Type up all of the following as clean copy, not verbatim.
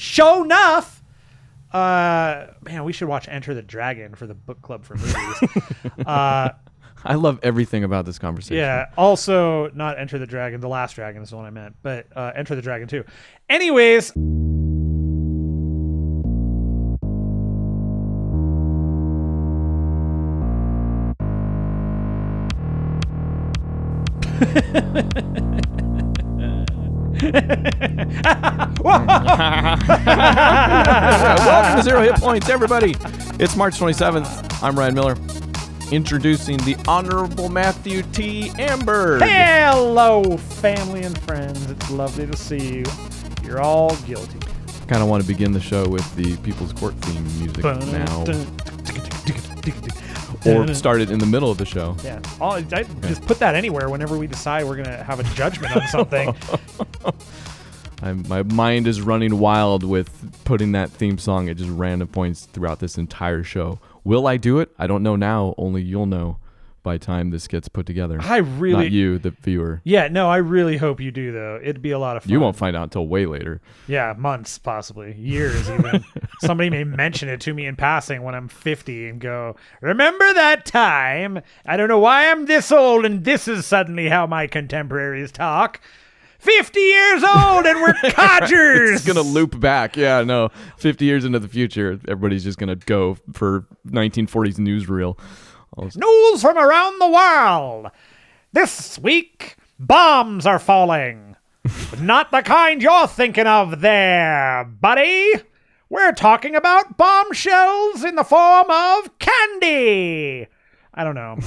Show enough. Man, we should watch Enter the Dragon for the book club for movies. I love everything about this conversation. Yeah. Also, not Enter the Dragon. The Last Dragon is the one I meant, but Enter the Dragon too. Anyways. Welcome to Zero Hit Points, everybody. It's March 27th. I'm Ryan Miller, introducing the Honorable Matthew T. Amber. Hello, family and friends. It's lovely to see you. You're all guilty. Kind of want to begin the show with the People's Court theme music now. Or start it in the middle of the show. Yeah. Just put that anywhere whenever we decide we're going to have a judgment on something. My mind is running wild with putting that theme song at just random points throughout this entire show. Will I do it? I don't know now. Only you'll know by the time this gets put together. Not you, the viewer. Yeah, no, I really hope you do, though. It'd be a lot of fun. You won't find out until way later. Yeah, months, possibly. Years, even. Somebody may mention it to me in passing when I'm 50 and go, remember that time? I don't know why I'm this old and this is suddenly how my contemporaries talk. 50 years old and we're codgers. It's going to loop back. Yeah, no. 50 years into the future, everybody's just going to go for 1940s newsreel. News from around the world. This week, bombs are falling. Not the kind you're thinking of there, buddy. We're talking about bombshells in the form of candy. I don't know.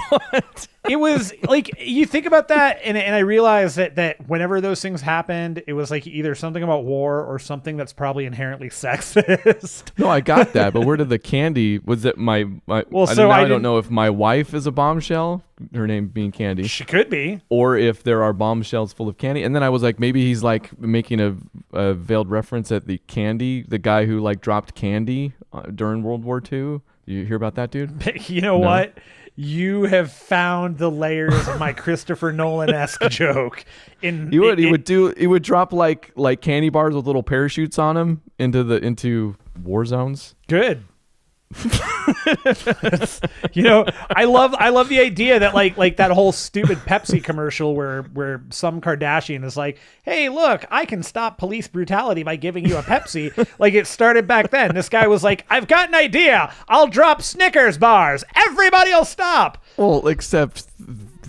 What? It was like, you think about that, and I realized that whenever those things happened, it was like either something about war or something that's probably inherently sexist. No, I got that, but where did the candy? Was it my well, I don't know if my wife is a bombshell, her name being Candy. She could be. Or if there are bombshells full of candy. And then I was like, maybe he's like making a veiled reference at the guy who like dropped candy during World War II. You hear about that, dude? You know what? You have found the layers of my Christopher Nolan-esque joke. He would drop like candy bars with little parachutes on them into war zones. Good. I love the idea that like that whole stupid Pepsi commercial where some Kardashian is like, hey, look, I can stop police brutality by giving you a Pepsi. Like, it started back then. This guy was like, I've got an idea. I'll drop Snickers bars. Everybody will stop. Well, except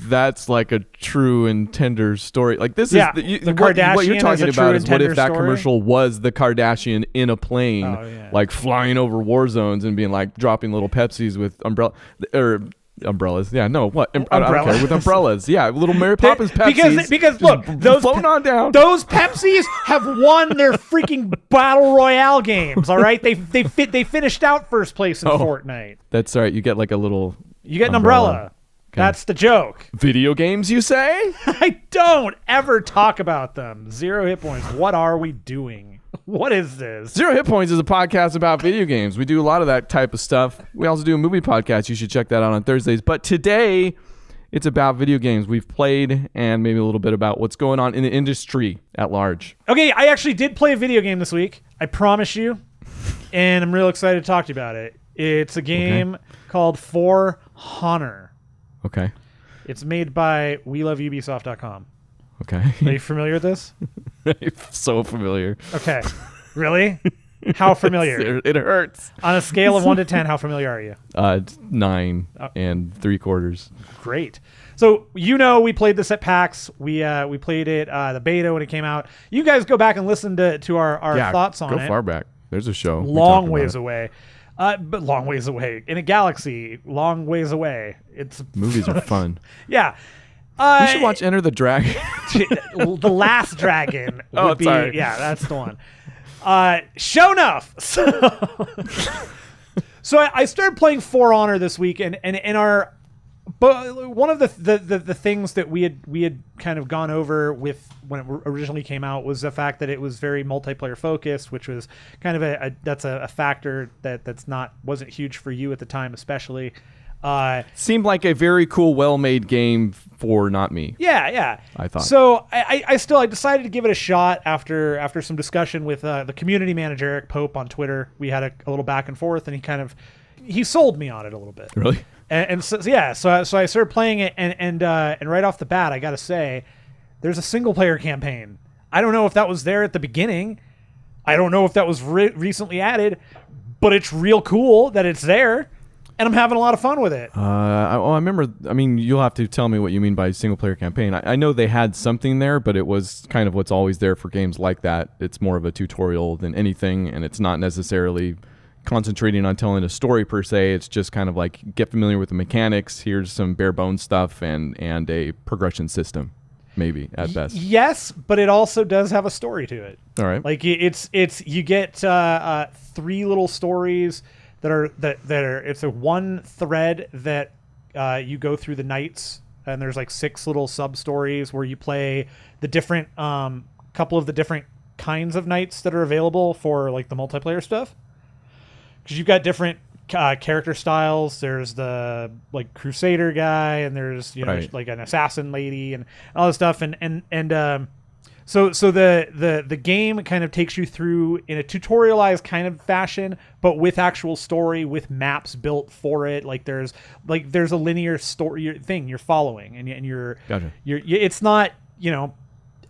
that's like a true and tender story. Like, this is the Kardashian. What you're talking about is what if that story? commercial was the Kardashian in a plane, like flying over war zones and being like dropping little Pepsis with umbrellas. Yeah, no, what? I don't care, with umbrellas. Yeah, little Mary Poppins Pepsis. Because look, those floating on down. Those Pepsis have won their freaking battle royale games. All right, they finished out first place in Fortnite. That's all right. You get like a little. You get an umbrella. Okay. That's the joke. Video games, you say? I don't ever talk about them. 0 Hit Points. What are we doing? What is this? 0 Hit Points is a podcast about video games. We do a lot of that type of stuff. We also do a movie podcast. You should check that out on Thursdays. But today, it's about video games we've played and maybe a little bit about what's going on in the industry at large. Okay, I actually did play a video game this week. I promise you. And I'm real excited to talk to you about it. It's a game called For Honor. Okay. It's made by WeLoveUbisoft.com. Okay. Are you familiar with this? So familiar. Okay. Really? How familiar? It hurts. On a scale of 1 to 10, how familiar are you? 9 and 3/4. Great. So, we played this at PAX. We played it, the beta when it came out. You guys go back and listen to our thoughts on it. Go far back. There's a show. Long ways away. But long ways away. In a galaxy, long ways away. Movies are fun. Yeah. We should watch Enter the Dragon. The Last Dragon would be... sorry. Yeah, that's the one. Show enough. So I started playing For Honor this week, and our... But one of the things that we had kind of gone over with when it originally came out was the fact that it was very multiplayer focused, which was kind of a factor wasn't huge for you at the time, especially. Seemed like a very cool, well-made game for not me. Yeah. I thought. So I decided to give it a shot after some discussion with the community manager, Eric Pope, on Twitter. We had a little back and forth, and he sold me on it a little bit. Really? And so I started playing it, and right off the bat, I got to say, there's a single-player campaign. I don't know if that was there at the beginning. I don't know if that was recently added, but it's real cool that it's there. And I'm having a lot of fun with it. I remember. I mean, you'll have to tell me what you mean by single player campaign. I know they had something there, but it was kind of what's always there for games like that. It's more of a tutorial than anything, and it's not necessarily concentrating on telling a story per se. It's just kind of like get familiar with the mechanics. Here's some bare bones stuff and a progression system, maybe at best. Yes, but it also does have a story to it. All right. Like it's you get 3 little stories that are it's a one thread that you go through the nights, and there's like 6 little sub stories where you play the different couple of the different kinds of knights that are available for like the multiplayer stuff, because you've got different character styles. There's the like crusader guy, and there's there's like an assassin lady and all this stuff, So the game kind of takes you through in a tutorialized kind of fashion, but with actual story, with maps built for it. Like there's a linear story thing you're following, and you're it's not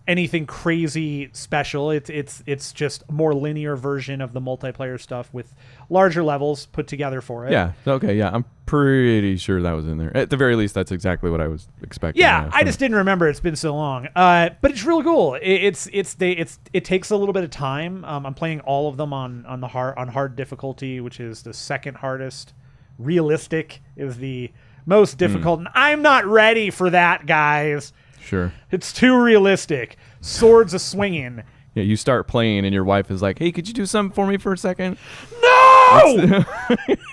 anything crazy special. It's just a more linear version of the multiplayer stuff with larger levels put together for it. Yeah. Okay. Yeah. I'm pretty sure that was in there. At the very least, that's exactly what I was expecting. Yeah. I just didn't remember. It's been so long. But it's really cool. It takes a little bit of time. I'm playing all of them on hard difficulty, which is the second hardest. Realistic is the most difficult, and I'm not ready for that, guys. Sure. It's too realistic. Swords a swinging. Yeah, you start playing and your wife is like, "Hey, could you do something for me for a second?" No!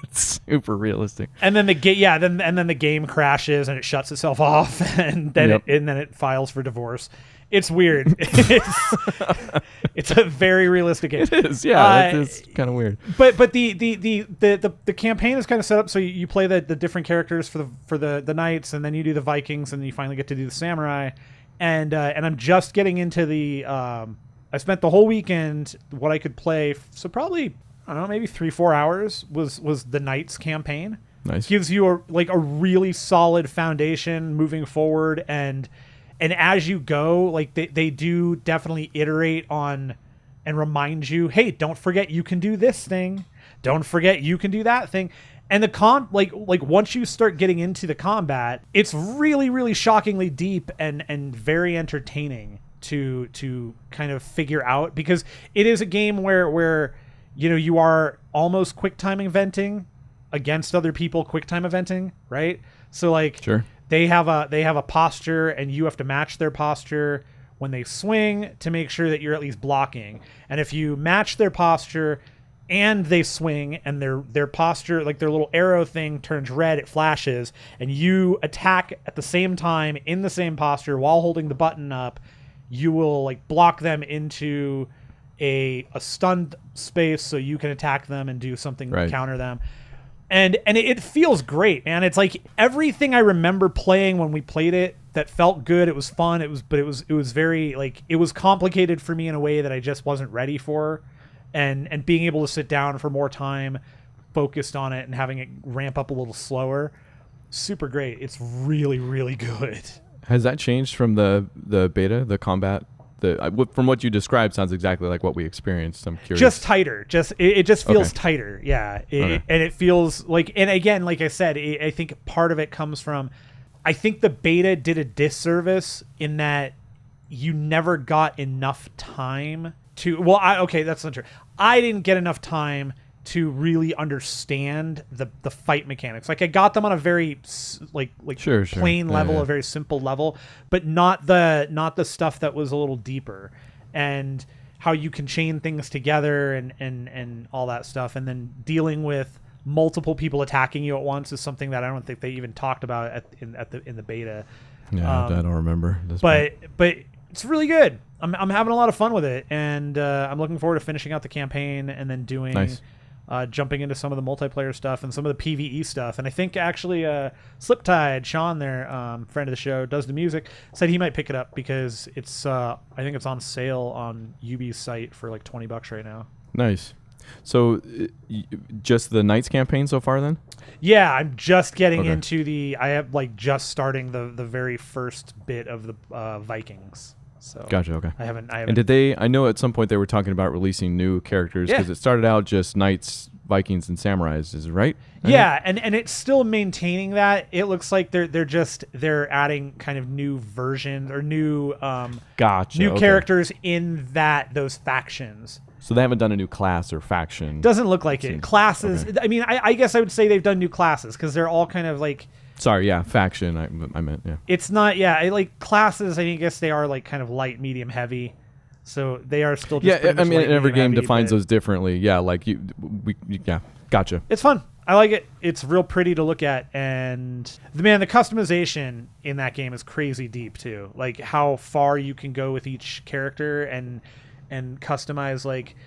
It's super realistic. And then the game crashes and it shuts itself off, and then it files for divorce. It's weird. It's a very realistic game. It is. Yeah, it's kind of weird. But the campaign is kind of set up so you play the different characters for the knights, and then you do the Vikings, and then you finally get to do the samurai. And I'm just getting into the. I spent the whole weekend what I could play. So probably I don't know, maybe 3-4 hours was the Knights campaign. Nice. Gives you a really solid foundation moving forward, and as you go, like they do definitely iterate on and remind you, hey, don't forget you can do this thing. Don't forget you can do that thing. And the like once you start getting into the combat, it's really, really shockingly deep and very entertaining to kind of figure out, because it is a game where you are almost quick time eventing against other people, quick time eventing, right? So like sure. They have a posture, and you have to match their posture when they swing to make sure that you're at least blocking. And if you match their posture and they swing, and their posture, like their little arrow thing turns red, it flashes, and you attack at the same time in the same posture while holding the button up, you will like block them into a stunned space so you can attack them and do something to counter them. And it feels great, man. It's like everything I remember playing when we played it that felt good. It was fun. It was very like, it was complicated for me in a way that I just wasn't ready for. And being able to sit down for more time, focused on it, and having it ramp up a little slower, super great. It's really, really good. Has that changed from the beta, the combat? From what you described, sounds exactly like what we experienced. I'm curious. Just tighter. It just feels tighter. Yeah. And it feels like, and again, like I said, I think part of it comes from, I think the beta did a disservice in that you never got enough time to, that's not true. I didn't get enough time to really understand the fight mechanics. Like I got them on a very plain level, a very simple level, but not the stuff that was a little deeper, and how you can chain things together and all that stuff. And then dealing with multiple people attacking you at once is something that I don't think they even talked about in the beta. Yeah, I don't remember. But it's really good. I'm having a lot of fun with it, and I'm looking forward to finishing out the campaign and then doing jumping into some of the multiplayer stuff and some of the PvE stuff. And I think actually Sliptide, Sean there, friend of the show, does the music, said he might pick it up because it's I think it's on sale on Ubi's site for like $20 right now. Nice. So just the Knights campaign so far then? Yeah, I'm just getting into I have like just starting the very first bit of the Vikings. So gotcha. Okay. I haven't. And did they? I know at some point they were talking about releasing new characters because it started out just knights, Vikings, and samurais. Is it right? Yeah, and it's still maintaining that. It looks like they're adding kind of new versions or new new characters in those factions. So they haven't done a new class or faction. Doesn't look like it. Classes. Okay. I mean, I guess I would say they've done new classes because they're all kind of like. Sorry, yeah, faction. I meant, yeah. It's not, like classes. I guess they are like kind of light, medium, heavy. So they are still. Just I mean, every game defines those differently. Yeah, like yeah, gotcha. It's fun. I like it. It's real pretty to look at, and the customization in that game is crazy deep too. Like how far you can go with each character and customize like.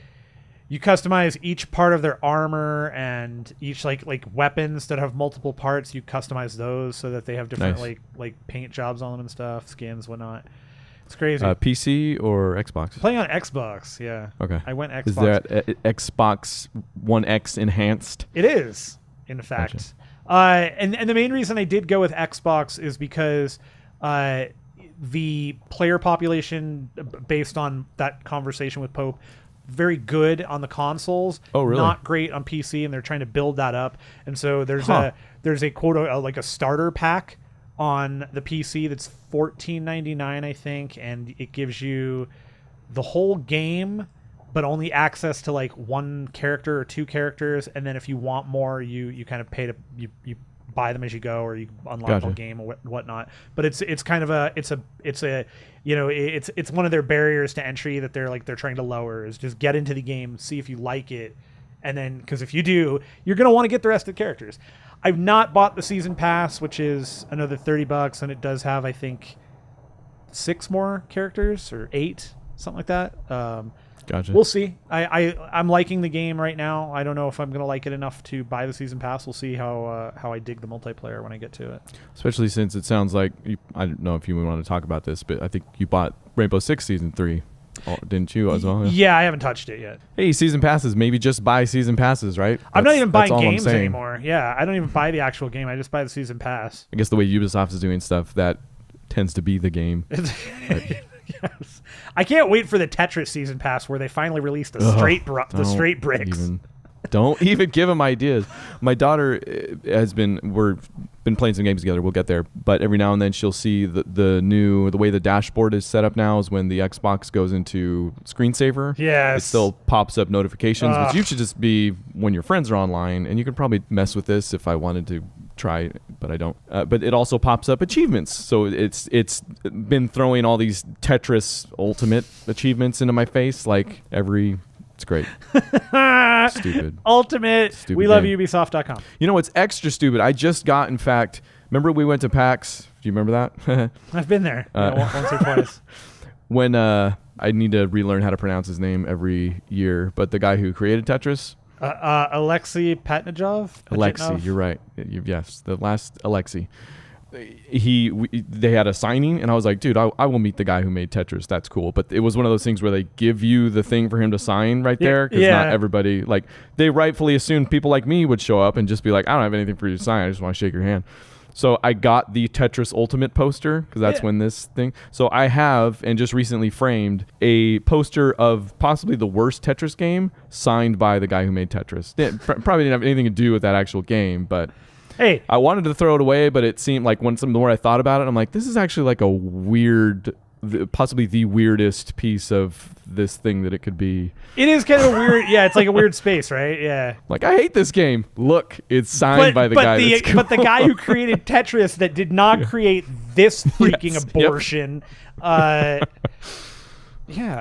You customize each part of their armor and each like weapons that have multiple parts. You customize those so that they have different like paint jobs on them and stuff, skins, whatnot. It's crazy. PC or Xbox? Playing on Xbox, yeah. Okay. I went Xbox. Is that Xbox One X enhanced? It is, in fact. Gotcha. And the main reason I did go with Xbox is because the player population, based on that conversation with Pope, very good on the consoles. Oh, really? Not great on PC, and they're trying to build that up. And so there's a quote like a starter pack on the PC that's $14.99, I think, and it gives you the whole game, but only access to like one character or two characters. And then if you want more, you kind of pay to you buy them as you go, or you unlock the whole game or whatnot. But it's kind of it's one of their barriers to entry that they're trying to lower, is just get into the game, see if you like it, and then because if you do, you're gonna want to get the rest of the characters. I've not bought the season pass, which is another $30, and it does have I think 6 more characters or 8, something like that. Gotcha. We'll see. I'm liking the game right now. I don't know if I'm gonna like it enough to buy the season pass. We'll see how I dig the multiplayer when I get to it. Especially since it sounds like I don't know if you want to talk about this, but I think you bought Rainbow Six Season 3, didn't you as well? Yeah, I haven't touched it yet. Hey, season passes. Maybe just buy season passes, right? I'm not even buying games anymore. Yeah, I don't even buy the actual game. I just buy the season pass. I guess the way Ubisoft is doing stuff, that tends to be the game. Yes. I can't wait for the Tetris season pass where they finally release the straight bricks. Don't even give them ideas. My daughter we've been playing some games together. We'll get there, but every now and then she'll see the way the dashboard is set up now is when the Xbox goes into screensaver. Yes, it still pops up notifications, which you should just be when your friends are online, and you could probably mess with this if I wanted to try, but I don't. But it also pops up achievements, so it's been throwing all these Tetris Ultimate achievements into my face like every. It's great. Stupid. Ultimate. Stupid we love game. Ubisoft.com. You know what's extra stupid? I just got, in fact, remember we went to PAX? Do you remember that? I've been there once or twice. When I need to relearn how to pronounce his name every year, but the guy who created Tetris? Alexei Patnajov? Alexei, you're right. Yes, the last Alexei. They had a signing, and I was like, dude, I will meet the guy who made Tetris. That's cool. But it was one of those things where they give you the thing for him to sign right there, because not everybody, like, they rightfully assumed people like me would show up and just be like, I don't have anything for you to sign. I just want to shake your hand. So I got the Tetris Ultimate poster, because that's when this thing. So I have, and just recently framed, a poster of possibly the worst Tetris game signed by the guy who made Tetris. Probably didn't have anything to do with that actual game, but... Hey, I wanted to throw it away, but it seemed like the more I thought about it, I'm like, this is actually like a weird, possibly the weirdest piece of this thing that it could be. It is kind of a weird, it's like a weird space, right? Yeah. Like, I hate this game. Look, it's signed by the guy. But the guy who created Tetris that did not create this freaking abortion. Yeah.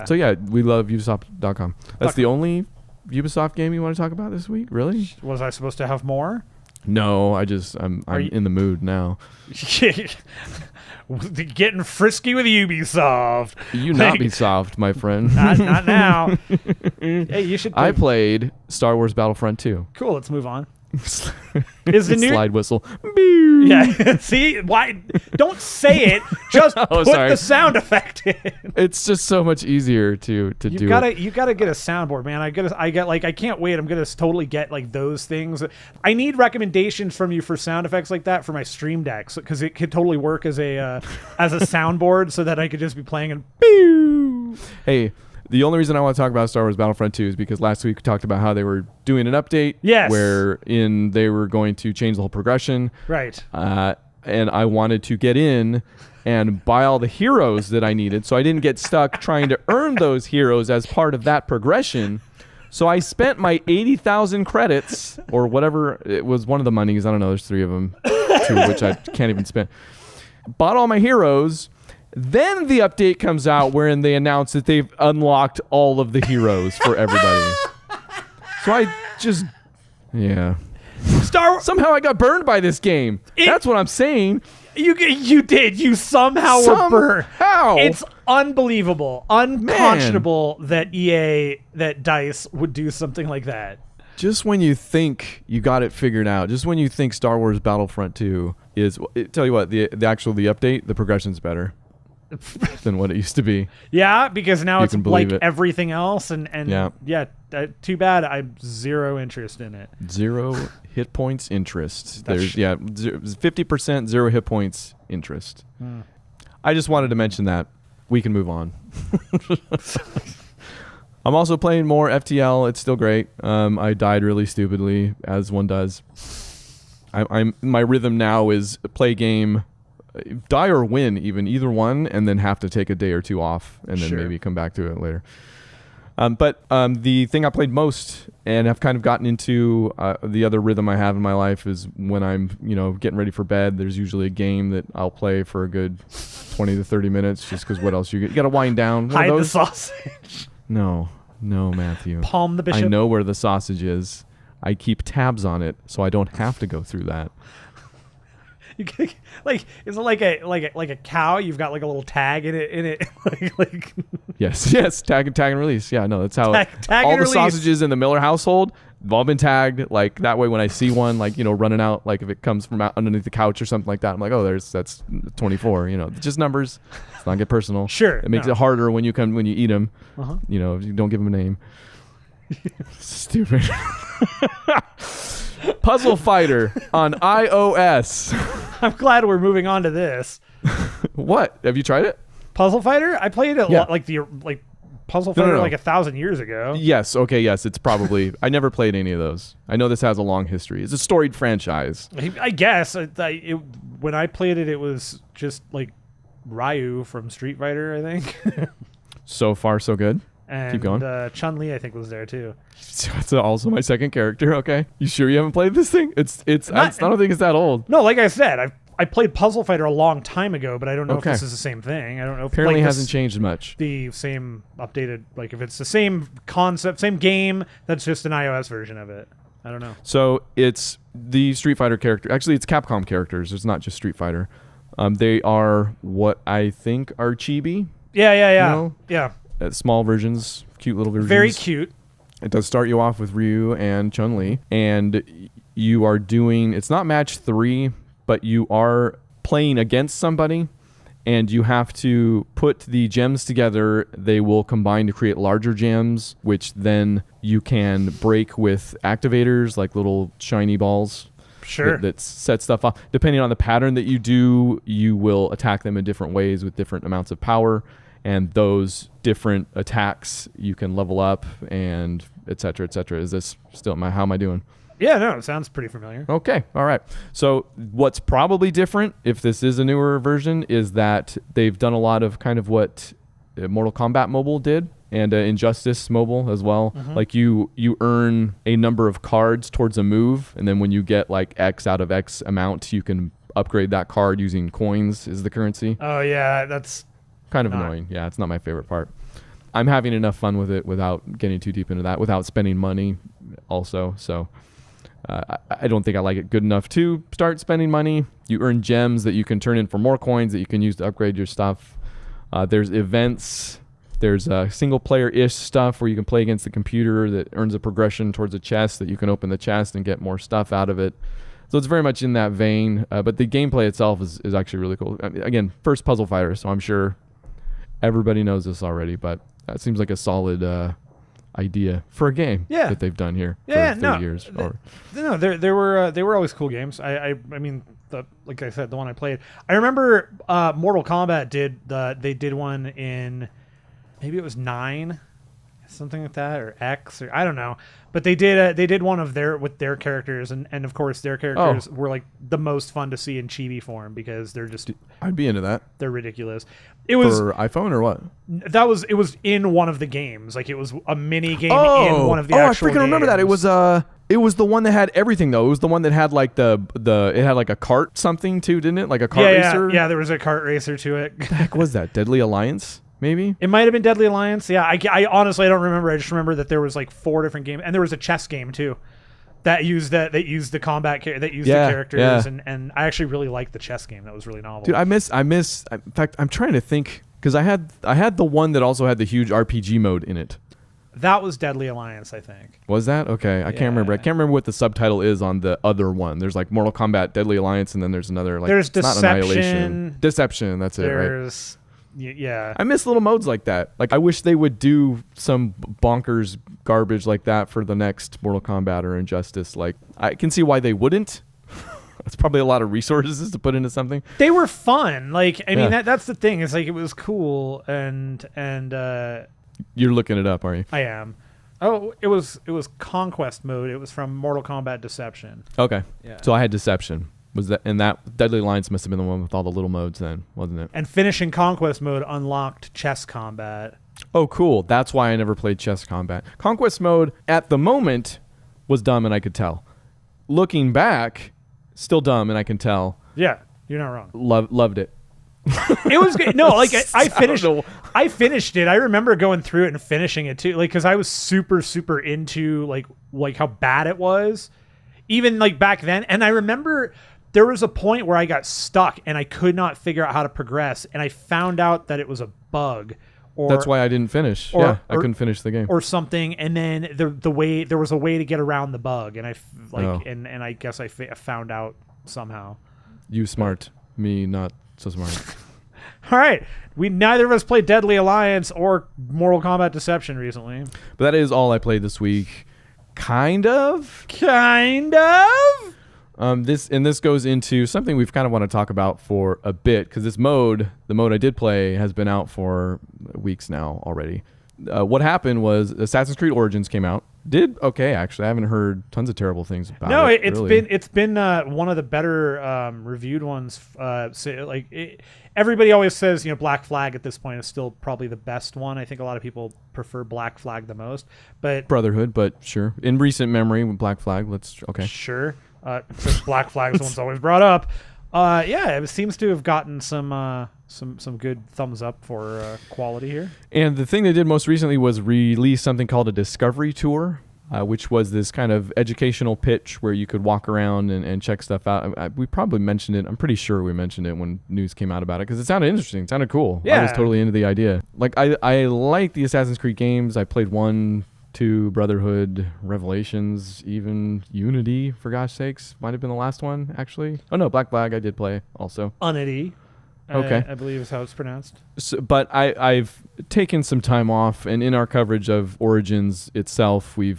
So yeah, we love Ubisoft.com. That's the only Ubisoft game you want to talk about this week? Really? Was I supposed to have more? No, I'm in the mood now. Getting frisky with Ubisoft. You not be soft, my friend. Not now. Hey, you should. I played Star Wars Battlefront 2. Cool. Let's move on. Is the new slide whistle? Yeah. See, why? Don't say it. Just put the sound effect in. It's just so much easier to do. You gotta get a soundboard, man. I can't wait. I'm gonna totally get like those things. I need recommendations from you for sound effects like that for my Stream Deck, because it could totally work as a soundboard, so that I could just be playing and. Hey. The only reason I want to talk about Star Wars Battlefront 2 is because last week we talked about how they were doing an update. Yes. Wherein they were going to change the whole progression. Right. And I wanted to get in and buy all the heroes that I needed, so I didn't get stuck trying to earn those heroes as part of that progression. So I spent my 80,000 credits, or whatever, it was one of the monies. I don't know, there's 3 of them, 2 of which I can't even spend. Bought all my heroes. Then the update comes out wherein they announce that they've unlocked all of the heroes for everybody. So I just, yeah. Somehow I got burned by this game. That's what I'm saying. You did. You somehow were burned. How? It's unbelievable, unconscionable that that DICE would do something like that. Just when you think you got it figured out, just when you think Star Wars Battlefront 2 is, tell you what, the update, the progression's better than what it used to be. Yeah, because now it's like everything else, and yeah, too bad. I'm zero interest in it. 0 hit points interest. There's 50% 0 hit points interest. I just wanted to mention that. We can move on. I'm also playing more FTL. It's still great. I died really stupidly, as one does. My rhythm now is play game, die or win, either one, and then have to take a day or 2 off, and then maybe come back to it later. But the thing I played most, and have kind of gotten into the other rhythm I have in my life, is when I'm getting ready for bed. There's usually a game that I'll play for a good 20 to 30 minutes, just because what else you got to wind down. Hide the sausage. No, Matthew. Palm the bishop. I know where the sausage is. I keep tabs on it, so I don't have to go through that. Like, is it like a cow? You've got like a little tag in it. like Yes. Tag and release. Yeah, no, that's how tag all and the release. sausages in the Miller household have all been tagged. Like that way, when I see one, like running out, like if it comes from out underneath the couch or something like that, I'm like, oh, that's 24. Just numbers. Let's not get personal. Sure. It makes it harder when you eat them. Uh-huh. If you don't give them a name. Stupid. Puzzle Fighter on iOS. I'm glad we're moving on to this. What? Have you tried it? Puzzle Fighter? I played it like Puzzle Fighter like 1,000 years ago. Yes. Okay. Yes. It's probably. I never played any of those. I know this has a long history. It's a storied franchise. I guess. When I played it, it was just like Ryu from Street Fighter, I think. So far, so good. And keep going. Chun-Li, I think, was there too. That's also my second character. Okay, you sure you haven't played this thing? I don't think it's that old. No, like I said, I played Puzzle Fighter a long time ago, but I don't know if this is the same thing. I don't know. Apparently, hasn't changed much. The same updated, like if it's the same concept, same game, that's just an iOS version of it. I don't know. So it's the Street Fighter character. Actually, it's Capcom characters. It's not just Street Fighter. They are what I think are chibi. Yeah. Small versions, cute little versions. Very cute. It does start you off with Ryu and Chun-Li, and you are doing, it's not match 3, but you are playing against somebody, and you have to put the gems together. They will combine to create larger gems, which then you can break with activators, like little shiny balls. Sure. That set stuff off. Depending on the pattern that you do, you will attack them in different ways with different amounts of power. And those different attacks you can level up, and et cetera, et cetera. Is this still how am I doing? Yeah, no, it sounds pretty familiar. Okay, all right. So what's probably different, if this is a newer version, is that they've done a lot of kind of what Mortal Kombat Mobile did, and Injustice Mobile as well. Mm-hmm. Like you earn a number of cards towards a move, and then when you get like X out of X amount, you can upgrade that card using coins is the currency. Oh yeah, that's kind of annoying. Yeah, it's not my favorite part. I'm having enough fun with it without getting too deep into that, without spending money also. So I don't think I like it good enough to start spending money. You earn gems that you can turn in for more coins that you can use to upgrade your stuff. There's events. There's single player-ish stuff where you can play against the computer that earns a progression towards a chest that you can open the chest and get more stuff out of it. So it's very much in that vein. But the gameplay itself is actually really cool. I mean, again, first puzzle fighter, so I'm sure everybody knows this already, but that seems like a solid idea for a game that they've done here for 30 years. No, they were always cool games. I mean, like I said, the one I played. I remember Mortal Kombat did one in, maybe it was 9, something like that, or X, or I don't know. But they did one of their characters, and of course their characters were like the most fun to see in chibi form because they're just. I'd be into that. They're ridiculous. It was for iPhone or what? It was in one of the games. Like it was a mini game in one of the actual I freaking remember that. It was the one that had everything though. It was the one that had like it had like a kart something too, didn't it? Like a kart racer. Yeah, there was a kart racer to it. What the heck was that? Deadly Alliance? Maybe it might have been Deadly Alliance. Yeah, I honestly don't remember. I just remember that there was like 4 different games, and there was a chess game too that used the combat the characters, and I actually really liked the chess game. That was really novel. Dude, I miss. In fact, I'm trying to think because I had the one that also had the huge RPG mode in it. That was Deadly Alliance, I think. Was that? Okay, I can't remember. I can't remember what the subtitle is on the other one. There's like Mortal Kombat Deadly Alliance, and then there's another like there's Deception. Not Annihilation. Deception. That's it, right? Yeah, I miss little modes like that. Like I wish they would do some bonkers garbage like that for the next Mortal Kombat or Injustice. Like I can see why they wouldn't. It's probably a lot of resources to put into something. They were fun. Like I mean that's the thing. It's like it was cool and you're looking it up, are you? I am. Oh, it was Conquest mode. It was from Mortal Kombat Deception. Okay. Yeah. So I had Deception. Was that, and that Deadly Alliance must have been the one with all the little modes then, wasn't it? And finishing Conquest mode unlocked chess combat. Oh, cool. That's why I never played chess combat. Conquest mode at the moment was dumb, and I could tell. Looking back, still dumb, and I can tell. Yeah, you're not wrong. Loved it. It was good. No, like I finished. I finished it. I remember going through it and finishing it too. Like because I was super into like how bad it was, even like back then. And I remember. There was a point where I got stuck and I could not figure out how to progress, and I found out that it was a bug. That's why I didn't finish. I couldn't finish the game or something. And then there was a way to get around the bug, and and I guess I found out somehow. You smart, me not so smart. All right, we neither of us played Deadly Alliance or Mortal Kombat Deception recently. But that is all I played this week. Kind of. This goes into something we've kind of want to talk about for a bit because the mode I did play has been out for weeks now already. What happened was Assassin's Creed Origins came out. Did okay actually. I haven't heard tons of terrible things about it. No, it's been one of the better reviewed ones. Everybody always says Black Flag at this point is still probably the best one. I think a lot of people prefer Black Flag the most, but Brotherhood. But sure, in recent memory, Black Flag. Sure. Since Black Flag's the one's always brought up. It seems to have gotten some good thumbs up for quality here. And the thing they did most recently was release something called a Discovery Tour, which was this kind of educational pitch where you could walk around and check stuff out. We probably mentioned it. I'm pretty sure we mentioned it when news came out about it because it sounded interesting. It sounded cool. Yeah. I was totally into the idea. Like I like the Assassin's Creed games. I played 1, 2, Brotherhood, Revelations, even Unity, for gosh sakes. Might have been the last one, actually. Oh, no, Black Flag I did play also. Unity. Okay. I believe is how it's pronounced. So, but I've taken some time off, and in our coverage of Origins itself, it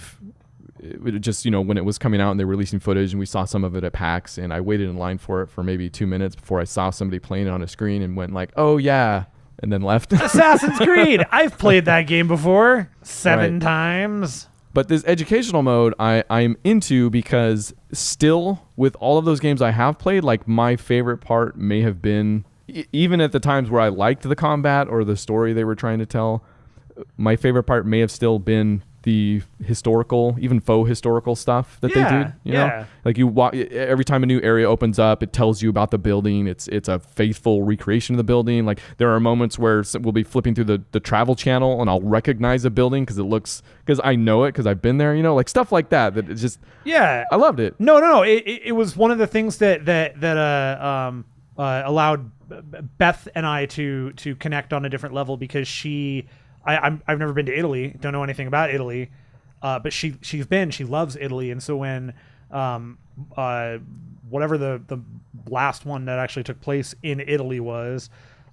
just, when it was coming out and they were releasing footage, and we saw some of it at PAX, and I waited in line for it for maybe 2 minutes before I saw somebody playing it on a screen and went like, oh, yeah. And then left. Assassin's Creed. I've played that game before 7 times. But this educational mode I'm into because still with all of those games I have played, like my favorite part may have been, even at the times where I liked the combat or the story they were trying to tell, my favorite part may have still been the historical, even faux historical stuff that they do. You know, like you walk every time a new area opens up, it tells you about the building. It's a faithful recreation of the building. Like there are moments where we'll be flipping through the travel channel and I'll recognize a building because I know it because I've been there. You know, like stuff like that. That it's just I loved it. No. It was one of the things that allowed Beth and I to connect on a different level because I've never been to Italy, don't know anything about Italy, but she loves Italy, and so when whatever the last one that actually took place in Italy was,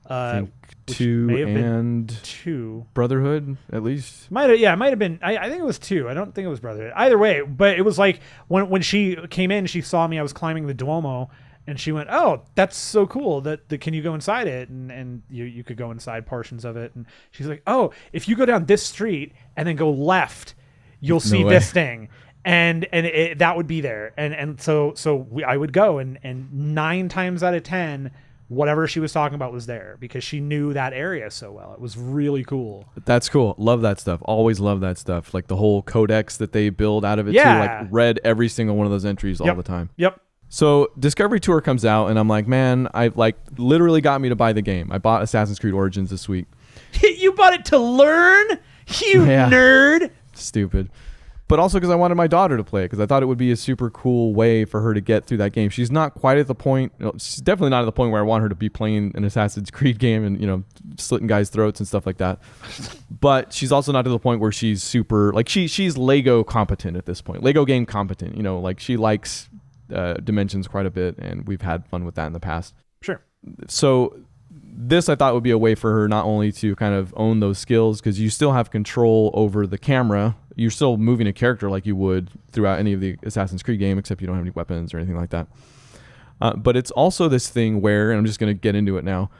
I think 2 and 2 Brotherhood at least. It might have been. I think it was 2. I don't think it was Brotherhood. Either way, but it was like when she came in, she saw me. I was climbing the Duomo. And she went, "Oh, that's so cool! That can you go inside it?" And you could go inside portions of it. And she's like, "Oh, if you go down this street and then go left, you'll see this thing." And that would be there. And so I would go and 9 times out of 10, whatever she was talking about was there because she knew that area so well. It was really cool. That's cool. Love that stuff. Always love that stuff. Like the whole codex that they build out of it too. Like read every single one of those entries all the time. Yep. So Discovery Tour comes out and I'm like, man, I like literally got me to buy the game. I bought Assassin's Creed Origins this week. You bought it to learn? You nerd. Stupid. But also because I wanted my daughter to play it because I thought it would be a super cool way for her to get through that game. She's not quite at the point, she's definitely not at the point where I want her to be playing an Assassin's Creed game and, you know, slitting guys' throats and stuff like that. But she's also not to the point where she's super, like she's Lego competent at this point. Lego game competent, you know, like she likes Dimensions quite a bit, and we've had fun with that in the past. Sure. So this I thought would be a way for her not only to kind of own those skills, because you still have control over the camera. You're still moving a character like you would throughout any of the Assassin's Creed game, except you don't have any weapons or anything like that. But it's also this thing where, and I'm just going to get into it now,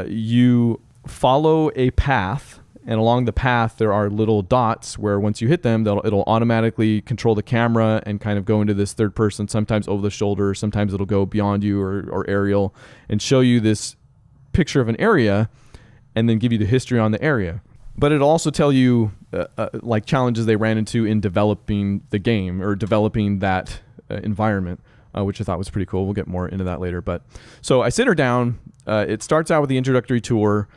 you follow a path, and along the path there are little dots where once you hit them, it'll automatically control the camera and kind of go into this third person, sometimes over the shoulder, sometimes it'll go beyond you or aerial, and show you this picture of an area and then give you the history on the area. But it'll also tell you like challenges they ran into in developing the game or developing that environment, which I thought was pretty cool. We'll get more into that later. But so I sit her down. It starts out with the introductory tour.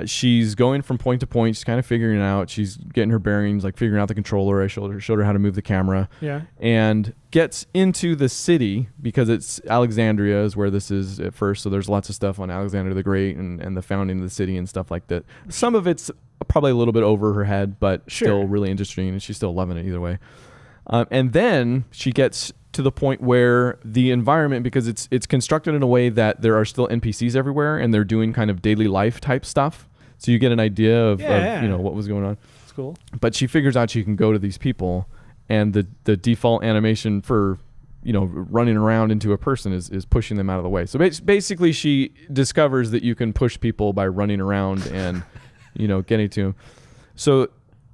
She's going from point to point. She's kind of figuring it out. She's getting her bearings, like figuring out the controller. I showed her how to move the camera. Yeah. And gets into the city because it's Alexandria is where this is at first. So there's lots of stuff on Alexander the Great and the founding of the city and stuff like that. Some of it's probably a little bit over her head, but still really interesting, and she's still loving it either way. And then she gets to the point where the environment, because it's constructed in a way that there are still NPCs everywhere and they're doing kind of daily life type stuff. So you get an idea of you know, what was going on. It's cool. But she figures out she can go to these people, and the default animation for, you know, running around into a person is pushing them out of the way. So basically she discovers that you can push people by running around and, you know, getting to them. So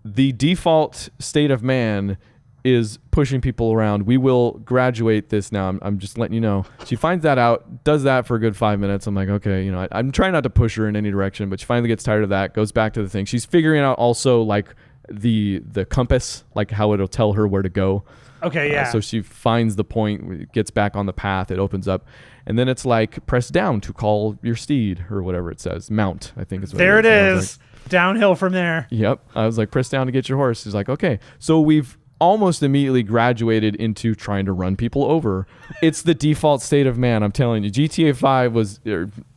the default state of man is pushing people around. We will graduate this now. I'm just letting you know. She finds that out, does that for a good 5 minutes. I'm like, okay, you know, I'm trying not to push her in any direction, but she finally gets tired of that, goes back to the thing. She's figuring out also like the compass, like how it'll tell her where to go. Okay, yeah. So she finds the point, gets back on the path, it opens up, and then it's like press down to call your steed or whatever it says. Mount, I think is what there it is. Like, downhill from there. Yep. I was like, press down to get your horse. She's like, okay. So we've almost immediately graduated into trying to run people over. It's the default state of man, I'm telling you. GTA 5 was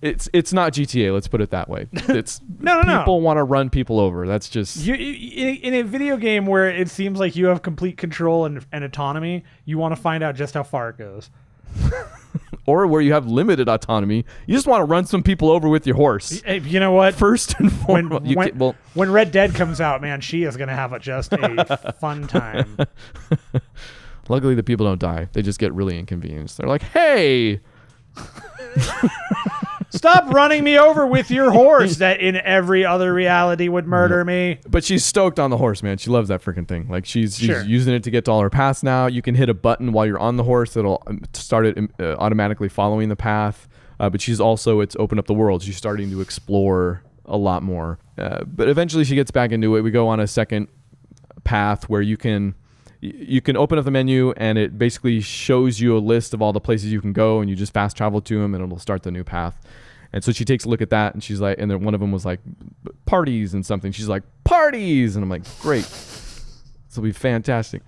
it's not GTA, let's put it that way. It's no. People want to run people over. That's just in a video game where it seems like you have complete control and autonomy, you want to find out just how far it goes. Or where you have limited autonomy, you just want to run some people over with your horse. You know what? First and foremost, when Red Dead comes out, man, she is going to have just a fun time. Luckily, the people don't die. They just get really inconvenienced. They're like, hey, stop running me over with your horse that in every other reality would murder me. But she's stoked on the horse, man. She loves that freaking thing. Like she's using it to get to all her paths now. You can hit a button while you're on the horse that'll start it automatically following the path. But she's also, it's opened up the world. She's starting to explore a lot more. But eventually she gets back into it. We go on a second path where you can open up the menu and it basically shows you a list of all the places you can go, and you just fast travel to them and it'll start the new path. And so she takes a look at that and she's like, and then one of them was like parties and something. She's like, parties. And I'm like, great. This will be fantastic.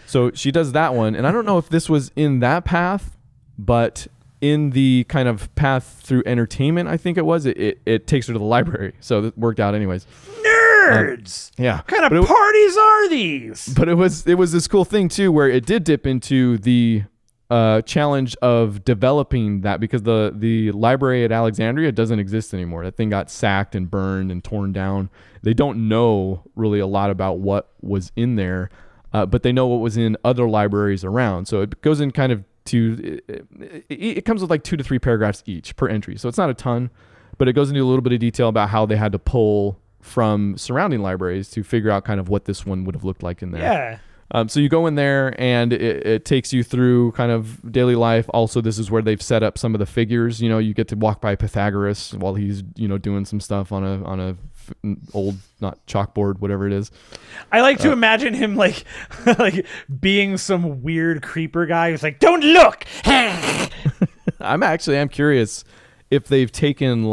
So she does that one. And I don't know if this was in that path, but in the kind of path through entertainment, I think it was, it takes her to the library. So it worked out anyways. Nerds. Yeah. What kind of parties are these? But it was this cool thing too, where it did dip into the challenge of developing that, because the library at Alexandria doesn't exist anymore. That thing got sacked and burned and torn down. They don't know really a lot about what was in there, but they know what was in other libraries around. So it goes in kind of it comes with like 2 to 3 paragraphs each per entry. So it's not a ton, but it goes into a little bit of detail about how they had to pull from surrounding libraries to figure out kind of what this one would have looked like in there. Yeah. So you go in there and it takes you through kind of daily life. Also, this is where they've set up some of the figures. You know, you get to walk by Pythagoras while he's, you know, doing some stuff on a old, not chalkboard, whatever it is. I like to imagine him like like being some weird creeper guy who's like, don't look. I'm curious if they've taken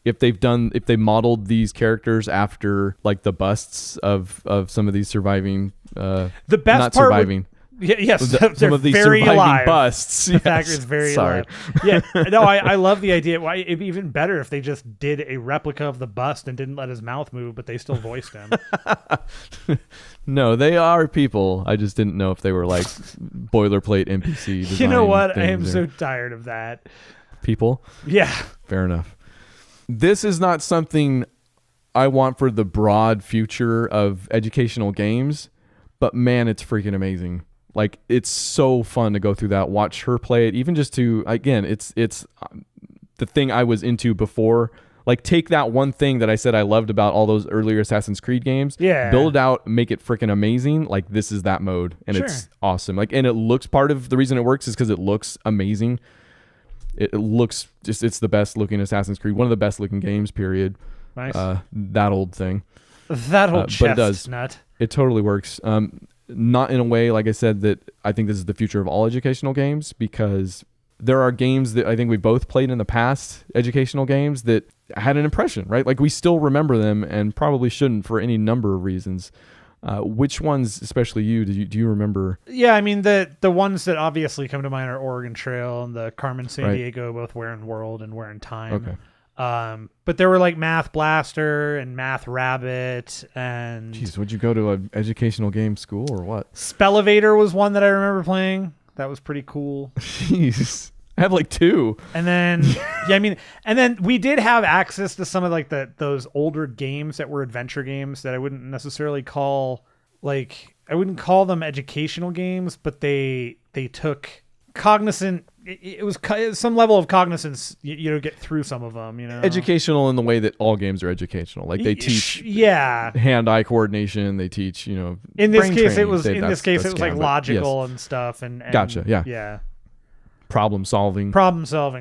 if they modeled these characters after like the busts of some of these surviving the best not part surviving yes, some of these very surviving alive. busts. Pythagoras is very alive. Yeah, no, I love the idea. Why it'd be even better if they just did a replica of the bust and didn't let his mouth move, but they still voiced him. No, they are people. I just didn't know if they were like boilerplate NPC design. You know what? I am so tired of that. People? Yeah. Fair enough. This is not something I want for the broad future of educational games, but man, it's freaking amazing. Like, it's so fun to go through that, watch her play it, even just to, again, it's the thing I was into before. Like, take that one thing that I said I loved about all those earlier Assassin's Creed games, build it out, make it freaking amazing. Like, this is that mode, and it's awesome. Like, and it looks, part of the reason it works is because it looks amazing. It looks just, it's the best looking Assassin's Creed, one of the best looking games, period. Nice. That old thing. That old chestnut. It totally works. Not in a way, like I said, that I think this is the future of all educational games, because there are games that I think we both played in the past, educational games, that had an impression, right? Like, we still remember them and probably shouldn't for any number of reasons. Which ones, especially you, do you remember? Yeah, I mean, the ones that obviously come to mind are Oregon Trail and the Carmen San Diego, both Where in World and Where in Time. Okay. But there were like Math Blaster and Math Rabbit and... Jeez, would you go to an educational game school or what? Spellevator was one that I remember playing. That was pretty cool. Jeez. I have like 2. And then, yeah, I mean, and then we did have access to some of like those older games that were adventure games that I wouldn't necessarily call, like, I wouldn't call them educational games, but they took cognizant. It was some level of cognizance, you know, get through some of them, you know. Educational in the way that all games are educational. Like, they teach hand-eye coordination. They teach, you know, in this brain case training. it was like logical and stuff and gotcha. Yeah. Yeah. Problem solving,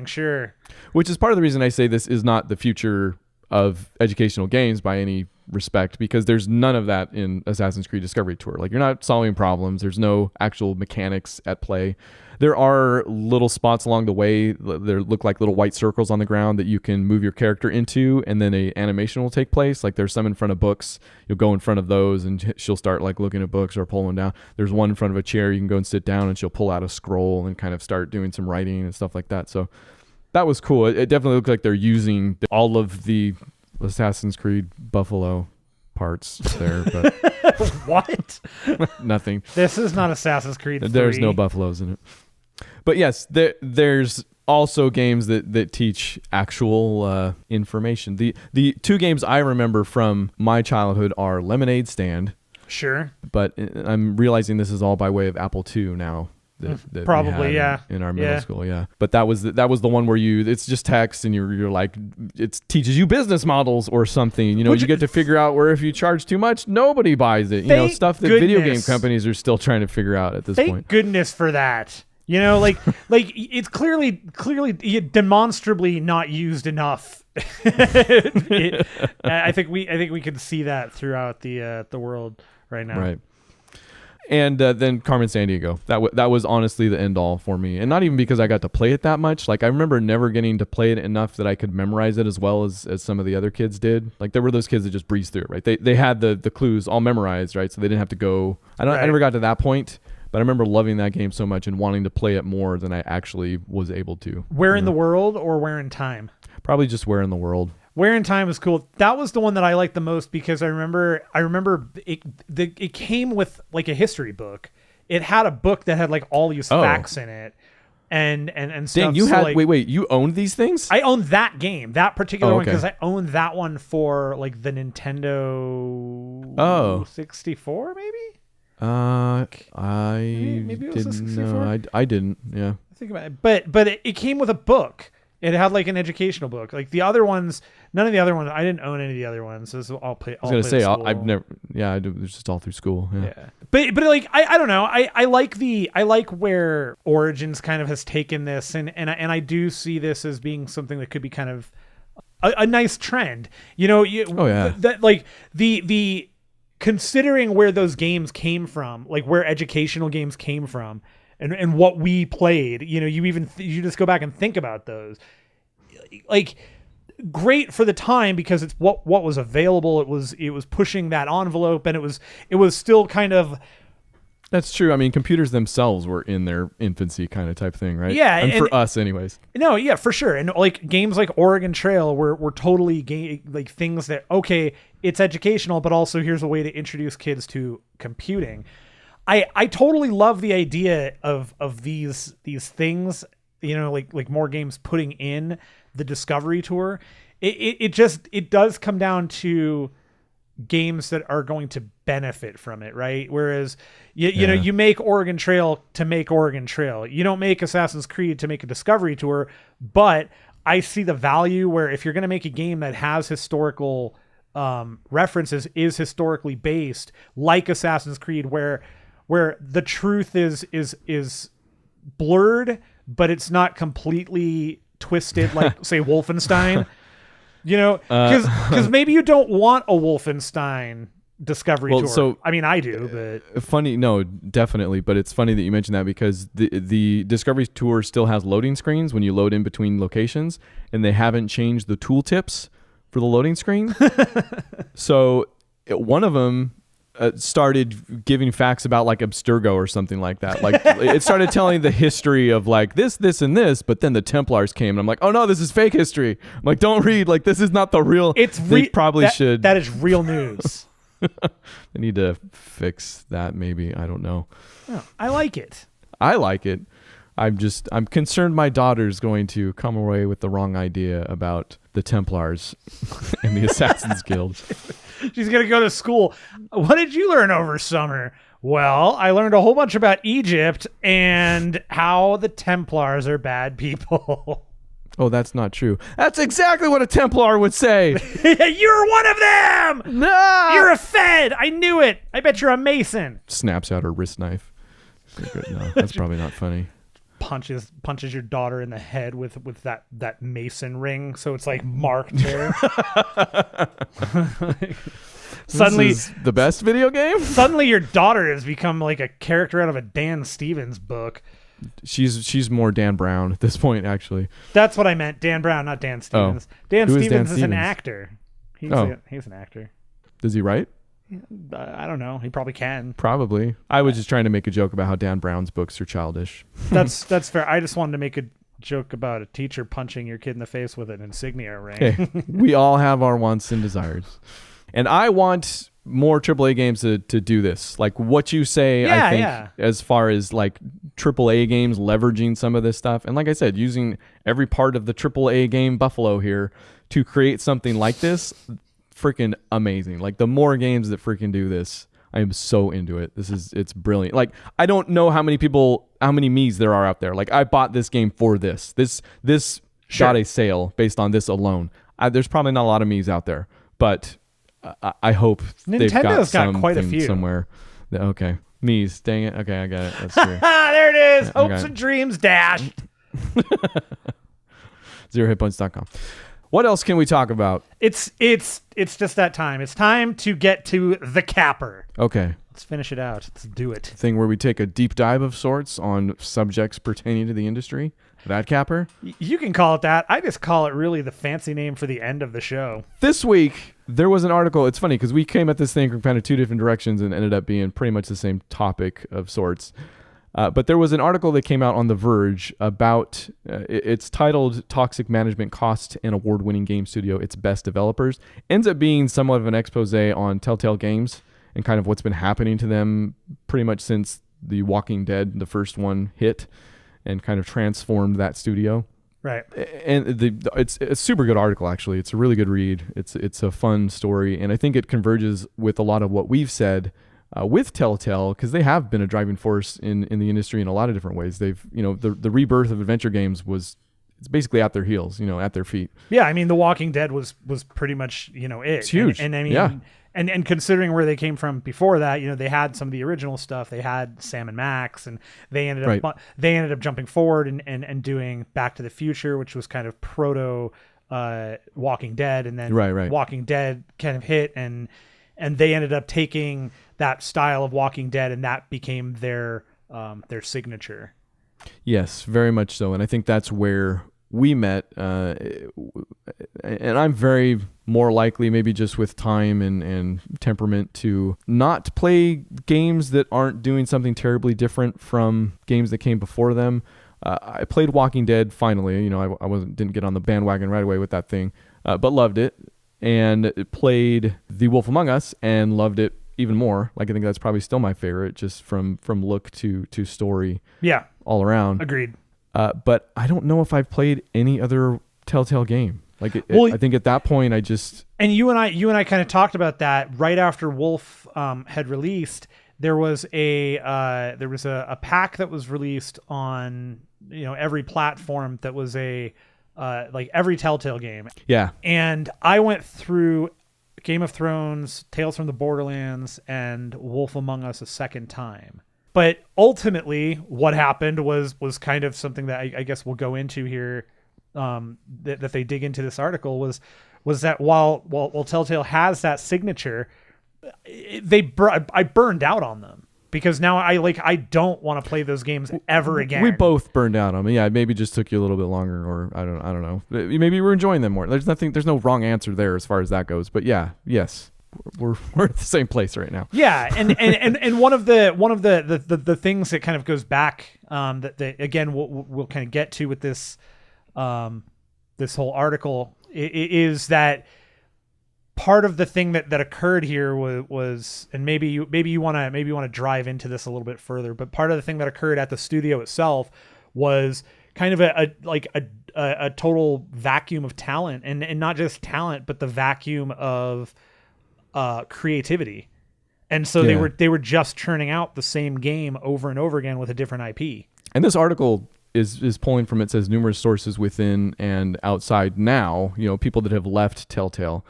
sure. Which is part of the reason I say this is not the future of educational games by any respect, because there's none of that in Assassin's Creed Discovery Tour. Like, you're not solving problems. There's no actual mechanics at play. There are little spots along the way. There look like little white circles on the ground that you can move your character into, and then a animation will take place. Like, there's some in front of books. You'll go in front of those, and she'll start like looking at books or pulling down. There's one in front of a chair. You can go and sit down, and she'll pull out a scroll and kind of start doing some writing and stuff like that. So that was cool. It definitely looked like they're using all of the Assassin's Creed Buffalo parts there, but what? Nothing. This is not Assassin's Creed 3. There's no buffaloes in it. But yes, there's also games that teach actual information. The 2 games I remember from my childhood are Lemonade Stand. Sure. But I'm realizing this is all by way of Apple II now. That probably, we had in our middle school, yeah. But that was the one where it's just text, and you're like, it teaches you business models or something. You know, you get to figure out where if you charge too much, nobody buys it. You know, stuff that video game companies are still trying to figure out at this point. Thank goodness for that. You know, like it's clearly demonstrably not used enough. I think we can see that throughout the world right now. Right. And then Carmen Sandiego. That was honestly the end all for me. And not even because I got to play it that much. Like, I remember never getting to play it enough that I could memorize it as well as some of the other kids did. Like, there were those kids that just breezed through it, right? They had the clues all memorized, right? So they didn't have to go. I never got to that point, but I remember loving that game so much and wanting to play it more than I actually was able to. Where in the world or where in time? Probably just where in the world. Where in Time is cool. That was the one that I liked the most because I remember it came with like a history book. It had a book that had like all these facts in it and stuff. Dang, you had wait, you owned these things? I owned that game, that particular one, because I owned that one for like the Nintendo 64 maybe? Maybe it was a 64? No, I didn't. Yeah. Think about it. But it came with a book. It had like an educational book. Like the other ones, none of the other ones. I didn't own any of the other ones. So I'll play. I was gonna say I've never. Yeah, I do. It's just all through school. Yeah. But like I don't know. I like where Origins kind of has taken this, and I do see this as being something that could be kind of a nice trend. You know. That like the considering where those games came from, like where educational games came from. And what we played, you know, you just go back and think about those, like great for the time because it's what was available. It was pushing that envelope, and it was still kind of. That's true. I mean, computers themselves were in their infancy, kind of type thing, right? Yeah, and for us, anyways. No, yeah, for sure. And like games like Oregon Trail were totally like things that it's educational, but also here's a way to introduce kids to computing. I totally love the idea of these things, you know, like more games putting in the Discovery Tour. It does come down to games that are going to benefit from it, right? Whereas you know, you make Oregon Trail to make Oregon Trail. You don't make Assassin's Creed to make a Discovery Tour, but I see the value where if you're going to make a game that has historical references, is historically based, like Assassin's Creed, where the truth is blurred, but it's not completely twisted, like say Wolfenstein, you know, because maybe you don't want a Wolfenstein Discovery Tour. So, I mean, I do, but funny, no, definitely. But it's funny that you mentioned that because the Discovery Tour still has loading screens when you load in between locations, and they haven't changed the tooltips for the loading screen. So one of them started giving facts about like Abstergo or something like that. Like it started telling the history of like this, and this, but then the Templars came and I'm like, oh no, this is fake history. I'm like, don't read. Like this is not the real. They probably should. That is real news. They need to fix that. Maybe. I don't know. Oh, I like it. I like it. I'm concerned my daughter's going to come away with the wrong idea about the Templars and the Assassin's Guild. She's going to go to school. What did you learn over summer? Well, I learned a whole bunch about Egypt and how the Templars are bad people. Oh, that's not true. That's exactly what a Templar would say. You're one of them! No! You're a Fed! I knew it! I bet you're a Mason. Snaps out her wrist knife. No, that's probably not funny. Punches your daughter in the head with that Mason ring, so it's like marked her. Suddenly, this is the best video game. Suddenly, your daughter has become like a character out of a Dan Stevens book. She's more Dan Brown at this point, actually. That's what I meant, Dan Brown, not Dan Stevens. Dan Stevens is an actor. He's an actor. Does he write? I don't know. He probably can. Probably. I was just trying to make a joke about how Dan Brown's books are childish. That's fair. I just wanted to make a joke about a teacher punching your kid in the face with an insignia ring. Hey, we all have our wants and desires. And I want more AAA games to do this. Like what you say, I think, as far as like AAA games leveraging some of this stuff. And like I said, using every part of the AAA game Buffalo here to create something like this. Freaking amazing. Like the more games that freaking do this, I am so into it. It's brilliant. Like I don't know how many me's there are out there. Like I bought this game for this got a sale based on this alone. There's probably not a lot of me's out there, but I hope Nintendo's got quite a few somewhere. Okay, me's. Dang it. Okay, I got it. That's true. There it is. Hopes and dreams dashed. 0HITPOINTS.com. What else can we talk about? It's just that time. It's time to get to the capper. Okay. Let's finish it out. Let's do it. Thing where we take a deep dive of sorts on subjects pertaining to the industry. That capper? You can call it that. I just call it really the fancy name for the end of the show. This week, there was an article. It's funny because we came at this thing from kind of two different directions and ended up being pretty much the same topic of sorts. But there was an article that came out on The Verge about, it's titled Toxic Management Cost an Award-Winning Game Studio Its Best Developers. Ends up being somewhat of an expose on Telltale Games and kind of what's been happening to them pretty much since The Walking Dead, the first one, hit and kind of transformed that studio. Right. And it's a super good article, actually. It's a really good read. It's a fun story. And I think it converges with a lot of what we've said with Telltale, because they have been a driving force in the industry in a lot of different ways. They've, the rebirth of adventure games it's basically at their heels, at their feet. Yeah. I mean, The Walking Dead was pretty much, it. It's huge. And I mean, yeah. And considering where they came from before that, they had some of the original stuff. They had Sam and Max, and they ended up jumping forward and doing Back to the Future, which was kind of proto Walking Dead, and then Walking Dead kind of hit, and they ended up taking that style of Walking Dead, and that became their signature. Yes, very much so, and I think that's where we met, and I'm very more likely, maybe just with time and temperament, to not play games that aren't doing something terribly different from games that came before them. I played Walking Dead finally. I didn't get on the bandwagon right away with that thing, but loved it, and played The Wolf Among Us and loved it even more. Like, I think that's probably still my favorite, just from look to story. Yeah, all around. Agreed. But I don't know if I've played any other Telltale game. I think at that point I just... And you and I kind of talked about that right after Wolf had released. There was a pack that was released on every platform that was like every Telltale game. Yeah. And I went through Game of Thrones, Tales from the Borderlands, and Wolf Among Us a second time. But ultimately, what happened was kind of something that I guess we'll go into here. That they dig into this article was that while Telltale has that signature, I burned out on them, because now I don't want to play those games ever again. We both burned out on them. Yeah, it maybe just took you a little bit longer, or I don't know. Maybe we're enjoying them more. There's no wrong answer there as far as that goes. But yes. We're at the same place right now. Yeah, and one of the things that kind of goes back, that again we'll kind of get to with this this whole article, is that part of the thing that occurred here was, and maybe you want to drive into this a little bit further, but part of the thing that occurred at the studio itself was kind of a total vacuum of talent, and not just talent, but the vacuum of creativity. And so they were just churning out the same game over and over again with a different IP. And this article is pulling from, it says, numerous sources within and outside now, people that have left Telltale.